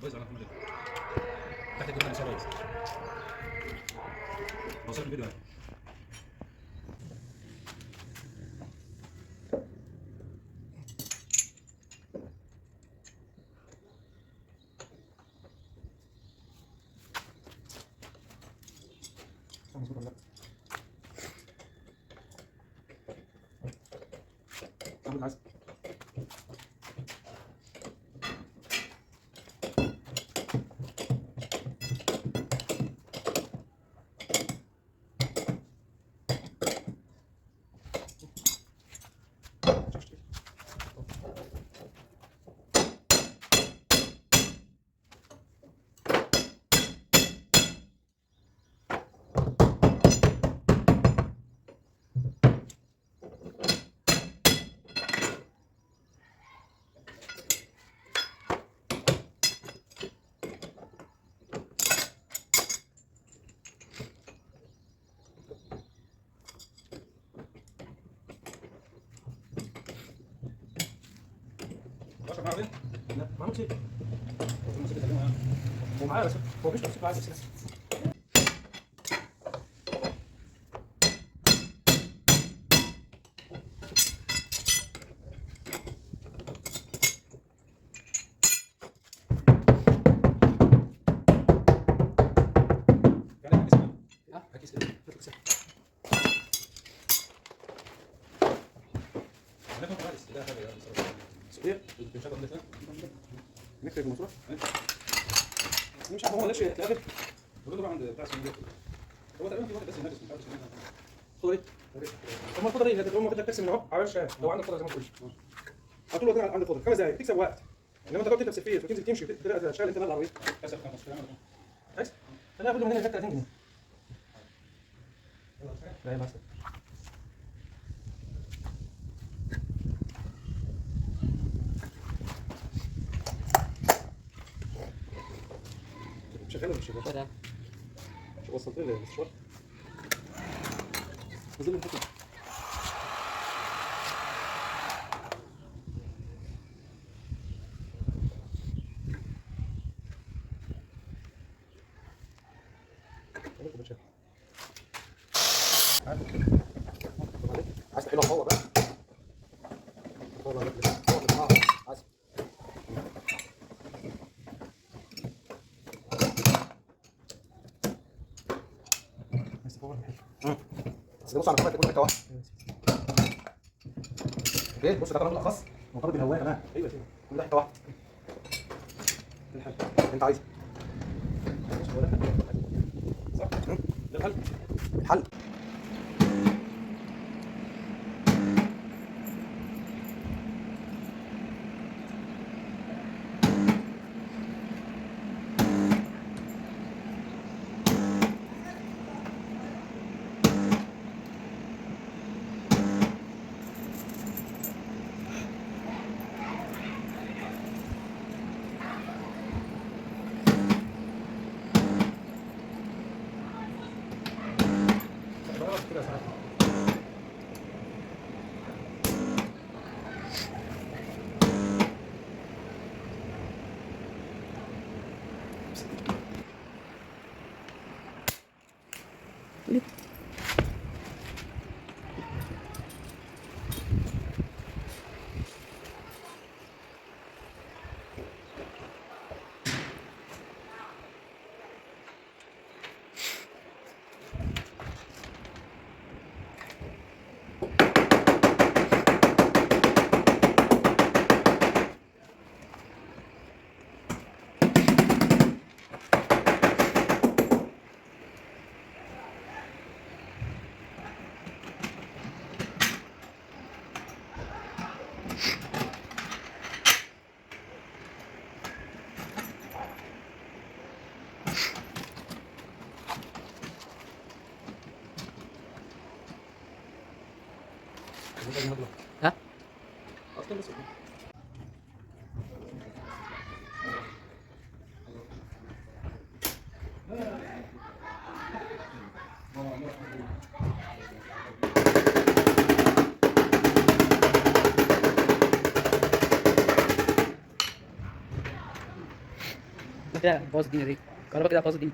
كويس على محمد تحت كده مسار كويس وصل الفيديو مظبوط ولا لا؟ عامل عسل لا ما عملش شيء هو معايا بس هو مش مسك معايا بس نكتب المصروف مش عارف هو ليش تلاقي بقول له عند بتاع سمكره هو تقريبا في واحد بس الناس مش عارف اسمها خضري هم الخضري اللي هم بدك ترسم من اهو على الشارع لو عندك خضره زي ما تقول على طول وقت عندك خضره 5 دقائق تكسب وقت انما انت تقعد تكتب سفير وتنزل تمشي تلاقي شارع انت العربيه كسب 15 كويس خلينا كله من هنا 30 جنيه لا بس شغال ولا مش شغال؟ وصلت لي المشوار نزل الحكم عايز تحيله فور بقى فور عايز بس بص على الكاميرا تكون حته واحده ايه بص ده قانون الاخص مرتبط بالهوايه كمان ايوه كده كل حته واحده الحل انت عايزه صح ده الحل الحل ها؟ كده باظ الدنيا دي، الكهرباء كده باظت الدنيا.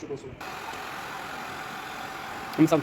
شوف وصول مصمم.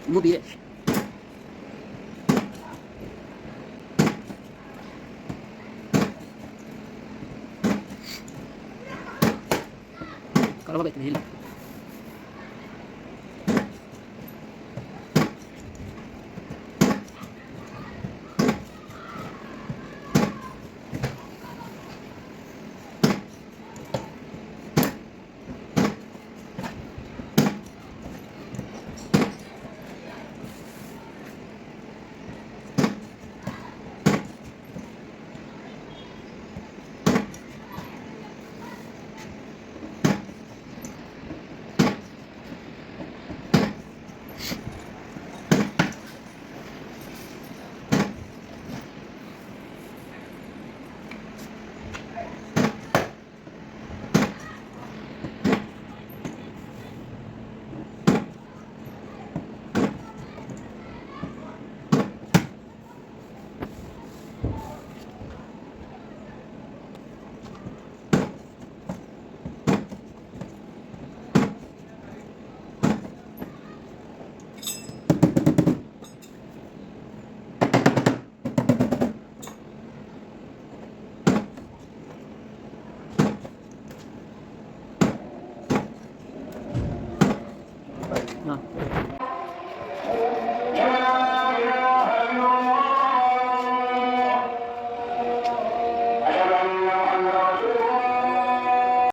مبيع. الكهرباء بقت من هنا. نعم